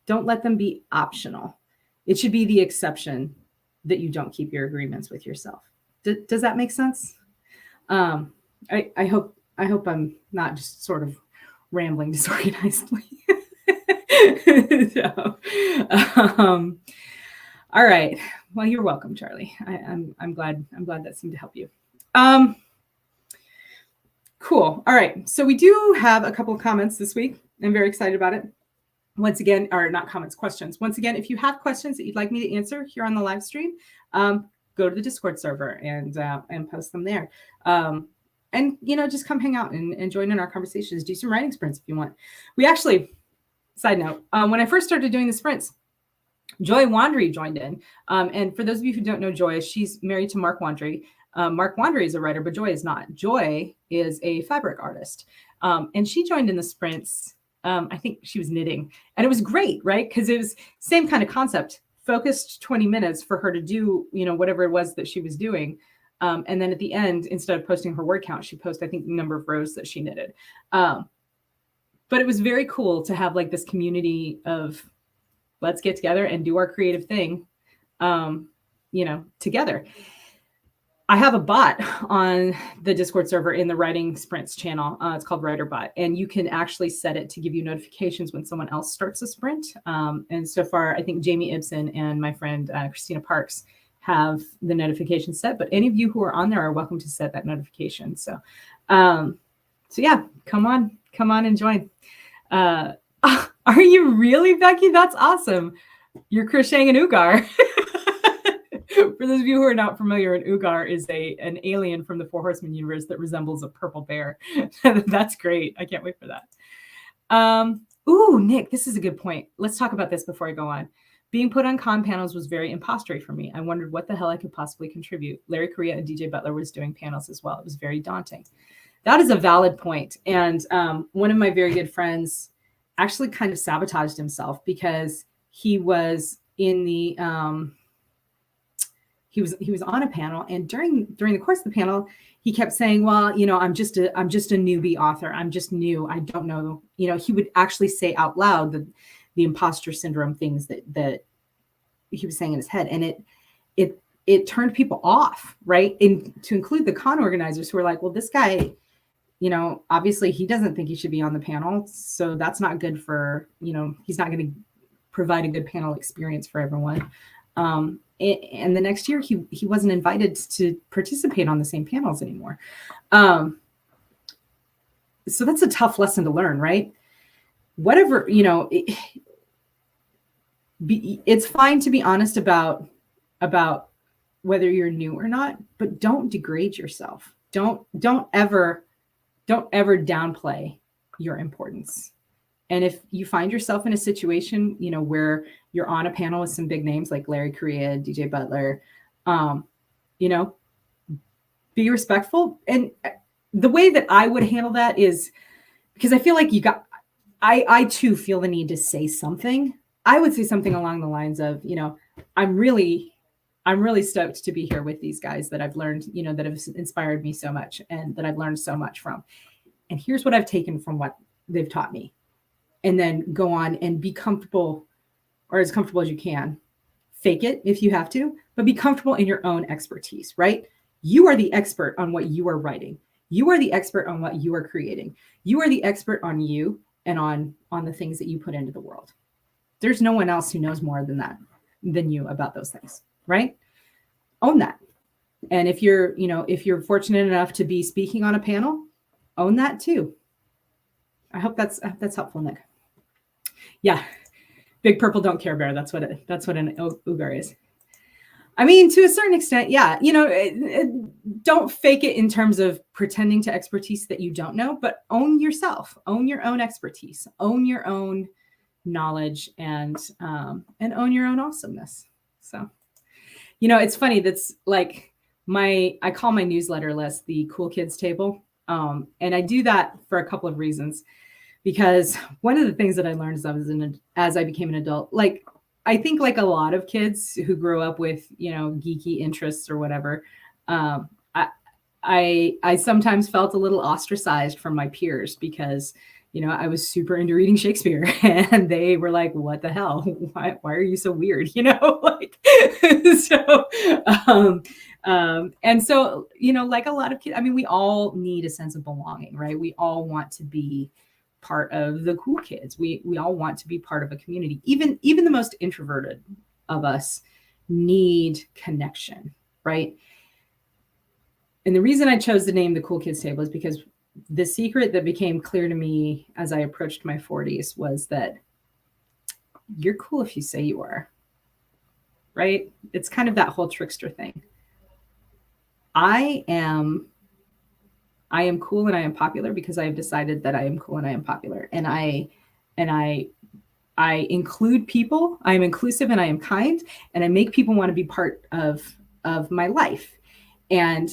Speaker 1: don't let them be optional. It should be the exception that you don't keep your agreements with yourself. Does that make sense? I hope I'm not just sort of rambling disorganizedly. So, all right. Well, you're welcome, Charlie. I'm glad that seemed to help you. Cool. All right. So we do have a couple of comments this week. I'm very excited about it. Once again, or not comments, questions. Once again, if you have questions that you'd like me to answer here on the live stream, go to the Discord server and post them there. And, just come hang out and join in our conversations. Do some writing sprints if you want. We actually, side note, when I first started doing the sprints, Joy Wandry joined in. And for those of you who don't know Joy, she's married to Mark Wandry. Mark Wandry is a writer, but Joy is not. Joy is a fabric artist. And she joined in the sprints. I think she was knitting. And it was great, right? Because it was same kind of concept. Focused 20 minutes for her to do, whatever it was that she was doing. And then at the end, instead of posting her word count, she posted, I think, the number of rows that she knitted. But it was very cool to have like this community of let's get together and do our creative thing, together. I have a bot on the Discord server in the Writing Sprints channel. It's called WriterBot, and you can actually set it to give you notifications when someone else starts a sprint. And so far, I think Jamie Ibsen and my friend Christina Parks have the notification set, but any of you who are on there are welcome to set that notification. So yeah, come on and join. Are you really, Becky? That's awesome. You're crocheting an Ugar. For those of you who are not familiar, an Ugar is an alien from the Four Horsemen universe that resembles a purple bear. That's great. I can't wait for that. Ooh, Nick, this is a good point. Let's talk about this before I go on. Being put on con panels was very impostery for me. I wondered what the hell I could possibly contribute. Larry Correa and DJ Butler was doing panels as well. It was very daunting. That is a valid point. And one of my very good friends actually kind of sabotaged himself because he was in the he was on a panel, and during the course of the panel, he kept saying, well, I'm just a newbie author. I'm just new. I don't know. He would actually say out loud the imposter syndrome things that he was saying in his head. And it turned people off, right? And to include the con organizers who were like, well, this guy, obviously he doesn't think he should be on the panel. So that's not good for, he's not going to provide a good panel experience for everyone. and the next year he wasn't invited to participate on the same panels anymore. So that's a tough lesson to learn, right? Whatever, it's fine to be honest about whether you're new or not, but don't degrade yourself. Don't ever downplay your importance. And if you find yourself in a situation, where you're on a panel with some big names like Larry Correia, DJ Butler, be respectful. And the way that I would handle that is, because I feel like I too feel the need to say something. I would say something along the lines of, I'm really stoked to be here with these guys that I've learned, that have inspired me so much and that I've learned so much from. And here's what I've taken from what they've taught me. And then go on and be comfortable, or as comfortable as you can. Fake it if you have to, but be comfortable in your own expertise, right? You are the expert on what you are writing. You are the expert on what you are creating. You are the expert on you and on the things that you put into the world. There's no one else who knows more than you about those things, right? Own that. And if you're fortunate enough to be speaking on a panel, own that too. I hope that's helpful, Nick. Yeah, Big Purple Don't Care Bear. That's what an Ugar is. I mean, to a certain extent, yeah. Don't fake it in terms of pretending to expertise that you don't know, but own yourself, own your own expertise, own your own knowledge, and own your own awesomeness. So, it's funny. That's like I call my newsletter list the Cool Kids Table, and I do that for a couple of reasons. Because one of the things that I learned as I became an adult, like I think like a lot of kids who grew up with, geeky interests or whatever, I sometimes felt a little ostracized from my peers because, I was super into reading Shakespeare and they were like, what the hell? Why are you so weird? And so, like a lot of kids, I mean, we all need a sense of belonging, right? We all want to be part of the cool kids. We all want to be part of a community. Even the most introverted of us need connection, right? And the reason I chose the name the Cool Kids Table is because the secret that became clear to me as I approached my 40s was that you're cool if you say you are, right? It's kind of that whole trickster thing. I am cool and I am popular because I have decided that I am cool and I am popular. And I include people. I am inclusive and I am kind, and I make people want to be part of my life. And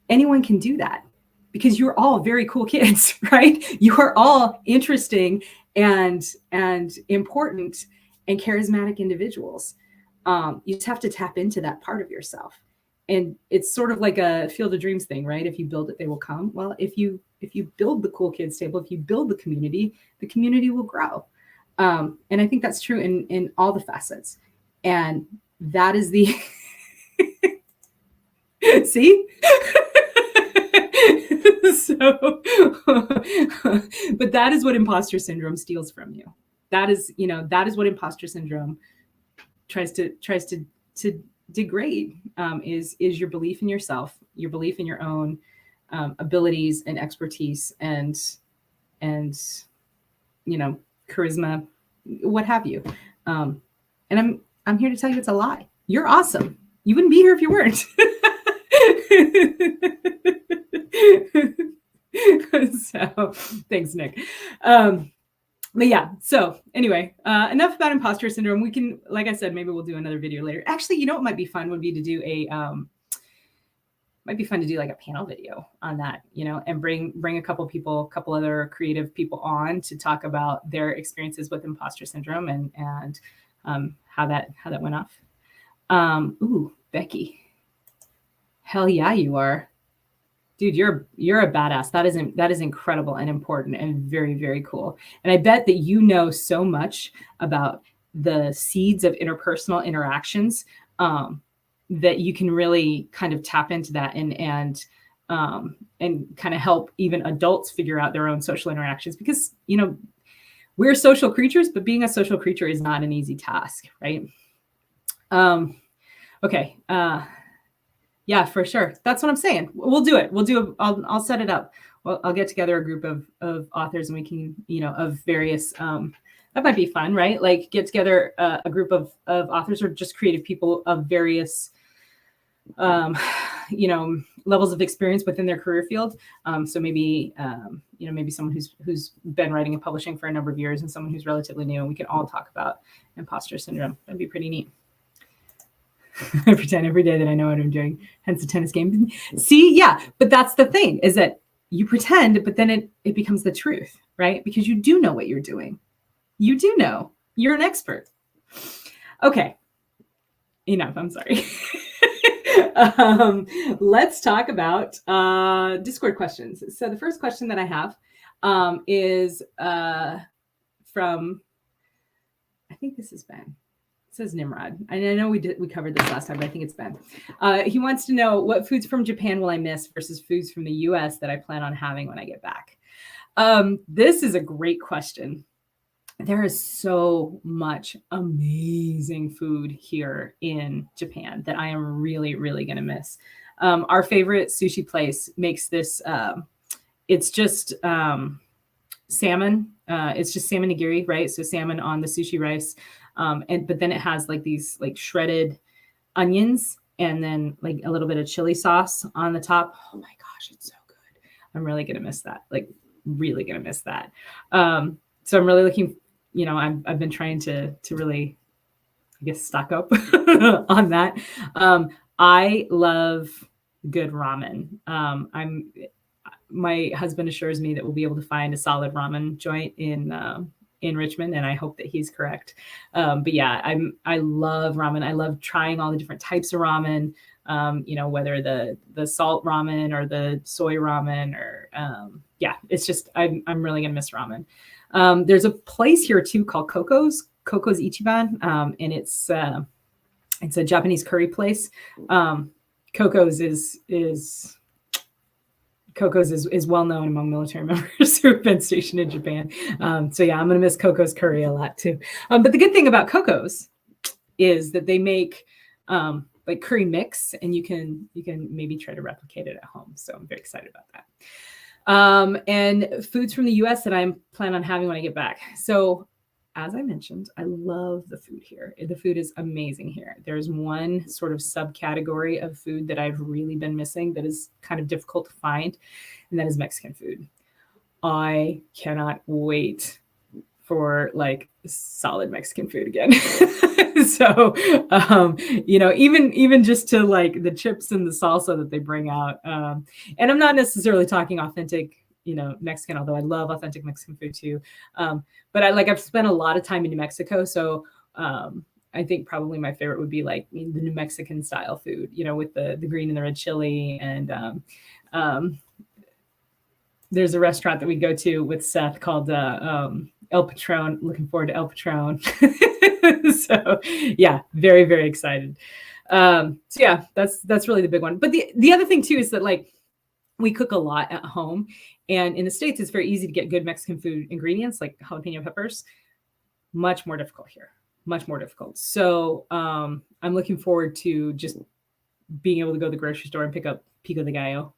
Speaker 1: anyone can do that because you're all very cool kids, right? You are all interesting and important and charismatic individuals. You just have to tap into that part of yourself. And it's sort of like a Field of Dreams thing, right? If you build it, they will come. Well, if you build the Cool Kids Table, if you build the community will grow. And I think that's true in all the facets. And that is the see? So, but that is what imposter syndrome steals from you. That is what imposter syndrome tries to degrade, is your belief in yourself, your belief in your own abilities and expertise and charisma, what have you. And I'm here to tell you it's a lie. You're awesome. You wouldn't be here if you weren't. So thanks, Nick. But yeah, so anyway, enough about imposter syndrome. We can, like I said, maybe we'll do another video later. Actually, what might be fun would be to do like a panel video on that, and bring a couple other creative people on to talk about their experiences with imposter syndrome and how that went off. Ooh, Becky. Hell yeah, you are. Dude, you're a badass. That is incredible and important and very, very cool. And I bet that you know so much about the seeds of interpersonal interactions that you can really kind of tap into that and kind of help even adults figure out their own social interactions, because we're social creatures, but being a social creature is not an easy task, right? Okay. Yeah, for sure. That's what I'm saying. We'll do it. I'll set it up. Well, I'll get together a group of authors and we can, of various, that might be fun, right? Like get together a group of authors or just creative people of various, levels of experience within their career field. So maybe, maybe someone who's been writing and publishing for a number of years and someone who's relatively new, and we can all talk about imposter syndrome. That'd be pretty neat. I pretend every day that I know what I'm doing, hence the tennis game. See, yeah, but that's the thing, is that you pretend, but then it becomes the truth, right? Because you do know what you're doing. You do know. You're an expert. Okay. Enough. I'm sorry. Let's talk about Discord questions. So the first question that I have is from, I think this is Ben. It says Nimrod. And I know we covered this last time, but I think it's Ben. He wants to know, what foods from Japan will I miss versus foods from the US that I plan on having when I get back? This is a great question. There is so much amazing food here in Japan that I am really, really going to miss. Our favorite sushi place makes this, it's just salmon. It's just salmon nigiri, right? So salmon on the sushi rice. But then it has like these like shredded onions and then like a little bit of chili sauce on the top. Oh my gosh, it's so good. I'm really going to miss that. Like really going to miss that. So I'm really looking, I've been trying to really, I guess, stock up on that. I love good ramen. My husband assures me that we'll be able to find a solid ramen joint in Richmond, and I hope that he's correct. But yeah, I love ramen. I love trying all the different types of ramen. Whether the salt ramen or the soy ramen or it's just I'm really gonna miss ramen. There's a place here too called Coco's Ichiban, and it's a Japanese curry place. Coco's is well known among military members who have been stationed in Japan. So yeah, I'm gonna miss Coco's curry a lot too. But the good thing about Coco's is that they make like curry mix, and you can maybe try to replicate it at home. So I'm very excited about that. And foods from the US that I plan on having when I get back. So as I mentioned, I love the food here. The food is amazing here. There's one sort of subcategory of food that I've really been missing that is kind of difficult to find, and that is Mexican food. I cannot wait for like solid Mexican food again. So, even just to like the chips and the salsa that they bring out. And I'm not necessarily talking authentic, Mexican, although I love authentic Mexican food too. But I've spent a lot of time in New Mexico. So, I think probably my favorite would be like the New Mexican style food, with the green and the red chili. And, there's a restaurant that we go to with Seth called, El Patron. Looking forward to El Patron. So yeah, very, very excited. So yeah, that's really the big one. But the other thing too is that like we cook a lot at home, and in the States, it's very easy to get good Mexican food ingredients like jalapeno peppers. Much more difficult here, much more difficult. So I'm looking forward to just being able to go to the grocery store and pick up pico de gallo,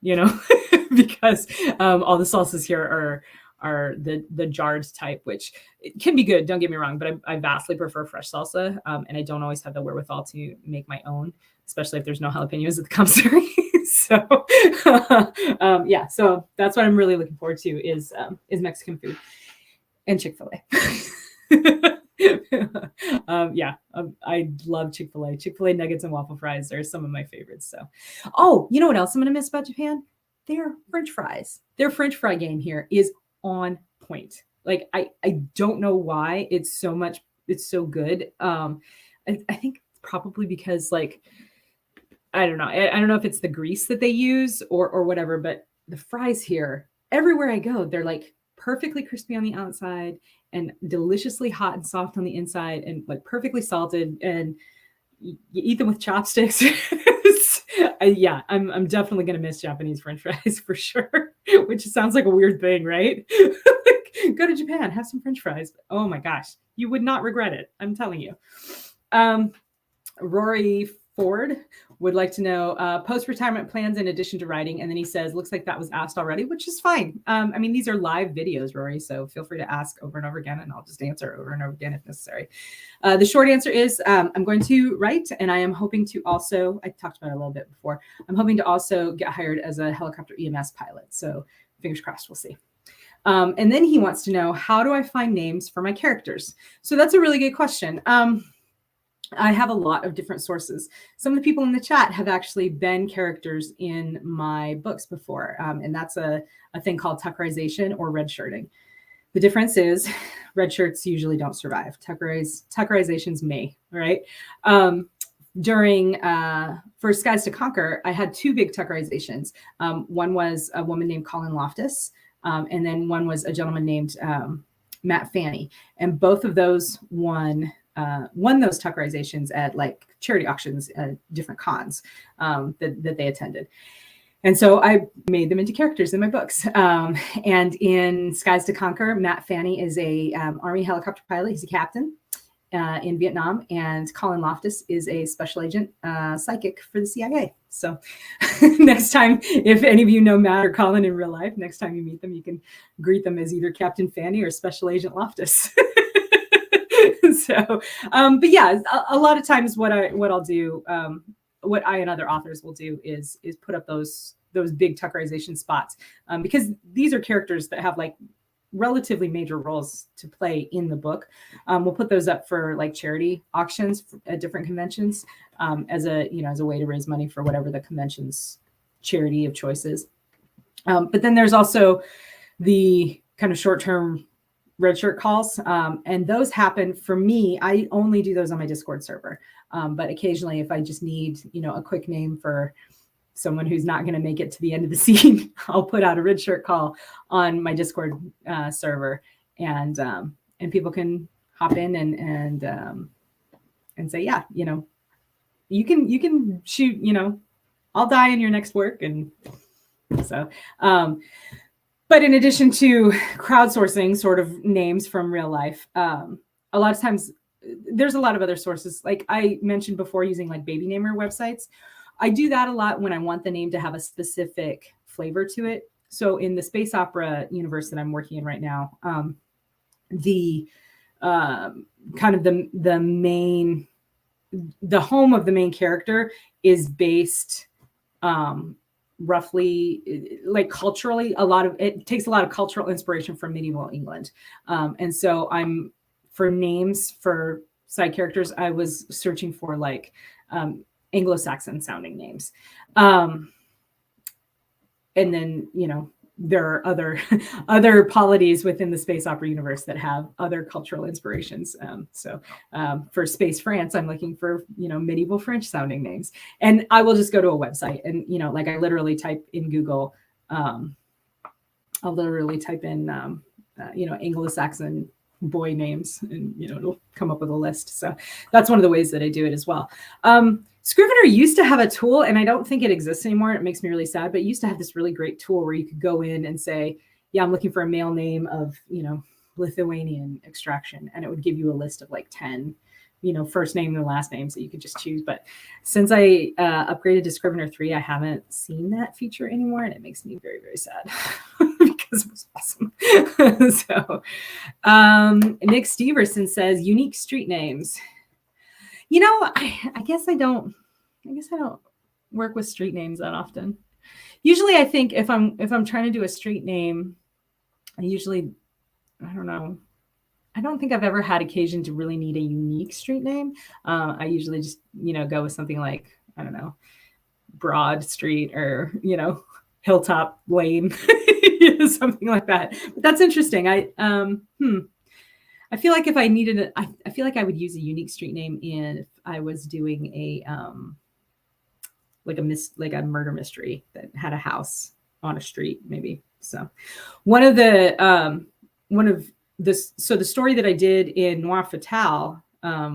Speaker 1: because all the salsas here are the jarred type, which it can be good, don't get me wrong, but I vastly prefer fresh salsa, and I don't always have the wherewithal to make my own, especially if there's no jalapenos at the commissary. So so that's what I'm really looking forward to is Mexican food and Chick-fil-A. I love Chick-fil-A. Chick-fil-A nuggets and waffle fries are some of my favorites. So, you know what else I'm going to miss about Japan? Their French fries. Their French fry game here is on point. Like, I don't know why it's so good. I think probably because like, I don't know. I don't know if it's the grease that they use or whatever, but the fries here, everywhere I go, they're like perfectly crispy on the outside and deliciously hot and soft on the inside and like perfectly salted, and you eat them with chopsticks. I'm definitely going to miss Japanese French fries for sure, which sounds like a weird thing, right? Go to Japan, have some French fries. Oh my gosh, you would not regret it. I'm telling you. Rory Ford would like to know post-retirement plans in addition to writing. And then he says, looks like that was asked already, which is fine. I mean, these are live videos, Rory, so feel free to ask over and over again, and I'll just answer over and over again if necessary. The short answer is I'm going to write, and I am hoping to also, I talked about it a little bit before, I'm hoping to also get hired as a helicopter EMS pilot. So fingers crossed, we'll see. And then he wants to know, how do I find names for my characters? So that's a really good question. I have a lot of different sources. Some of the people in the chat have actually been characters in my books before, and that's a thing called tuckerization or redshirting. The difference is red shirts usually don't survive. Tuckerizations may, right? During for Skies to Conquer, I had 2 big tuckerizations. One was a woman named Colin Loftus, and then one was a gentleman named Matt Fanny. And both of those won those tuckerizations at like charity auctions at different cons that they attended. And so I made them into characters in my books. And in Skies to Conquer, Matt Fanny is a Army helicopter pilot. He's a captain in Vietnam. And Colin Loftus is a special agent psychic for the CIA. So next time, if any of you know Matt or Colin in real life, next time you meet them, you can greet them as either Captain Fanny or Special Agent Loftus. So, but yeah, a lot of times what I'll do, what I and other authors will do is put up those big tuckerization spots, because these are characters that have like relatively major roles to play in the book. We'll put those up for like charity auctions at different conventions, as a way to raise money for whatever the convention's charity of choice is. But then there's also the kind of short-term red shirt calls. And those happen for me. I only do those on my Discord server. But occasionally if I just need, a quick name for someone who's not going to make it to the end of the scene, I'll put out a red shirt call on my Discord server, and people can hop in and say, yeah, you can shoot, I'll die in your next work. And so, but in addition to crowdsourcing sort of names from real life, a lot of times there's a lot of other sources. Like I mentioned before, using like baby namer websites. I do that a lot when I want the name to have a specific flavor to it. So in the space opera universe that I'm working in right now, the home of the main character is based roughly, like culturally, it takes a lot of cultural inspiration from medieval England. And so for names for side characters, I was searching for like Anglo-Saxon sounding names. And then, there are other polities within the space opera universe that have other cultural inspirations. So for Space France, I'm looking for, medieval French sounding names. And I will just go to a website and, like I literally type in Google, I'll literally type in, Anglo-Saxon boy names, and, it'll come up with a list. So that's one of the ways that I do it as well. Scrivener used to have a tool, and I don't think it exists anymore. It makes me really sad, but it used to have this really great tool where you could go in and say, yeah, I'm looking for a male name of, Lithuanian extraction. And it would give you a list of like 10, first name and last names that you could just choose. But since I upgraded to Scrivener 3, I haven't seen that feature anymore. And it makes me very, very sad because it was awesome. So Nick Steverson says, unique street names. I guess I don't work with street names that often. Usually I think if I'm trying to do a street name, I don't know. I don't think I've ever had occasion to really need a unique street name. I usually just, go with something like, I don't know, Broad Street or, Hilltop Lane, something like that. But that's interesting. I feel like if I needed I feel like I would use a unique street name if I was doing a murder mystery that had a house on a street, maybe. So the story that I did in Noir Fatale,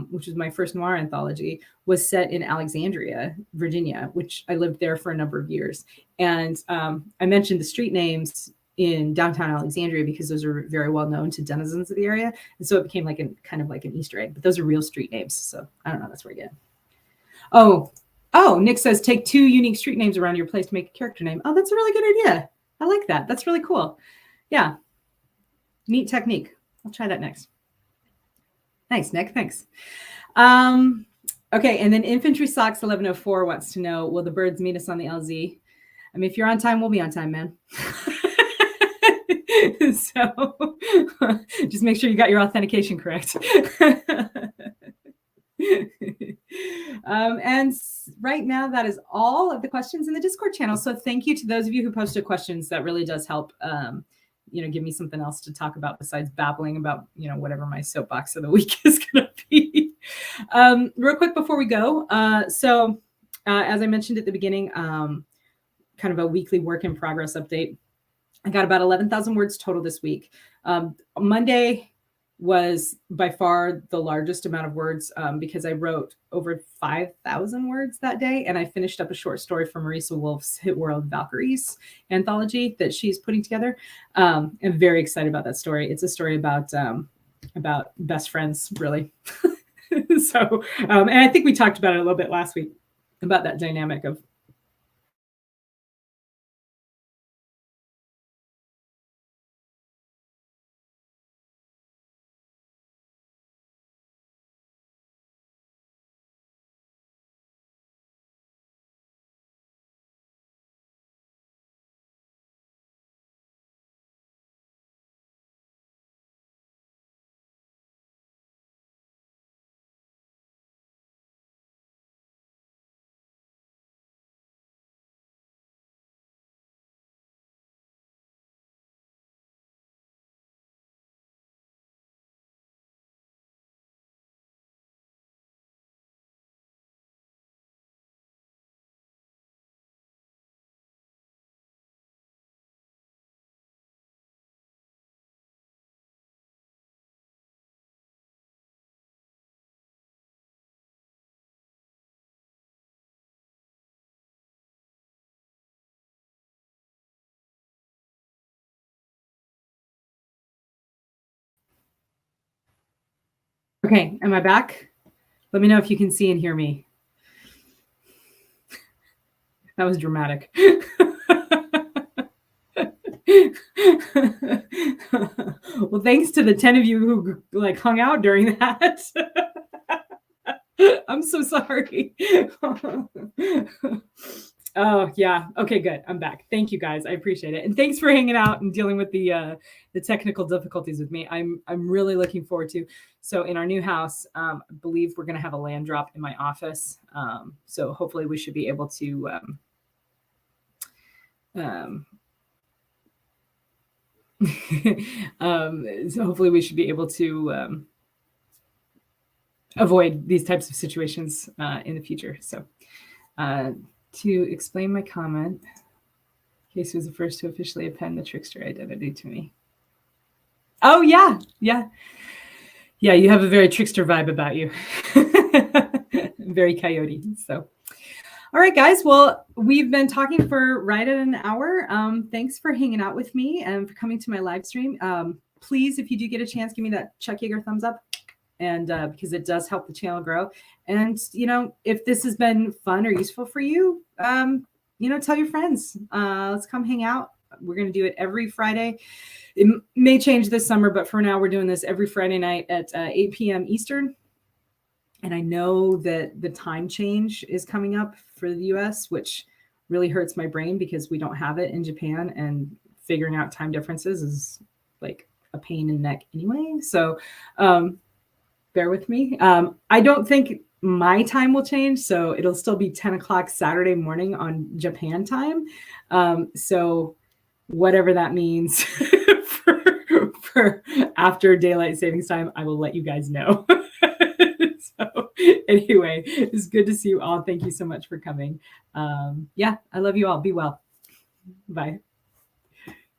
Speaker 1: which was my first noir anthology, was set in Alexandria, Virginia, which I lived there for a number of years. And I mentioned the street names in downtown Alexandria because those are very well known to denizens of the area. And so it became kind of like an Easter egg, but those are real street names. So I don't know, that's where I get it. Oh, Oh, Nick says, take 2 unique street names around your place to make a character name. Oh, that's a really good idea. I like that. That's really cool. Yeah. Neat technique. I'll try that next. Nice, Nick. Thanks. Okay, and then Infantry Socks 1104 wants to know, will the birds meet us on the LZ? I mean, if you're on time, we'll be on time, man. So just make sure you got your authentication correct. And right now, that is all of the questions in the Discord channel. So thank you to those of you who posted questions. That really does help, give me something else to talk about besides babbling about, whatever my soapbox of the week is going to be. Real quick before we go. As I mentioned at the beginning, kind of a weekly work in progress update. I got about 11,000 words total this week. Monday was by far the largest amount of words because I wrote over 5,000 words that day. And I finished up a short story for Marisa Wolf's Hit World Valkyries anthology that she's putting together. I'm very excited about that story. It's a story about best friends, really. So, and I think we talked about it a little bit last week about that dynamic of Okay, am I back? Let me know if you can see and hear me. That was dramatic. Well, thanks to the 10 of you who hung out during that. I'm so sorry. Oh yeah. Okay, good. I'm back. Thank you guys. I appreciate it. And thanks for hanging out and dealing with the technical difficulties with me. I'm really looking forward to. So in our new house, I believe we're going to have a land drop in my office. So hopefully we should be able to so hopefully we should be able to avoid these types of situations in the future. So to explain my comment, Casey was the first to officially append the trickster identity to me. Oh, yeah. Yeah. Yeah, you have a very trickster vibe about you. Very coyote. So, all right, guys. Well, we've been talking for right at an hour. Thanks for hanging out with me and for coming to my live stream. Please, if you do get a chance, give me that Chuck Yeager thumbs up. And because it does help the channel grow. And, if this has been fun or useful for you, tell your friends. Let's come hang out. We're going to do it every Friday. It may change this summer, but for now, we're doing this every Friday night at 8 p.m. Eastern. And I know that the time change is coming up for the US, which really hurts my brain because we don't have it in Japan. And figuring out time differences is like a pain in the neck anyway. So, bear with me. I don't think my time will change, so it'll still be 10 o'clock Saturday morning on Japan time. So whatever that means for after daylight savings time, I will let you guys know. So anyway, it's good to see you all. Thank you so much for coming. Yeah, I love you all. Be well. Bye.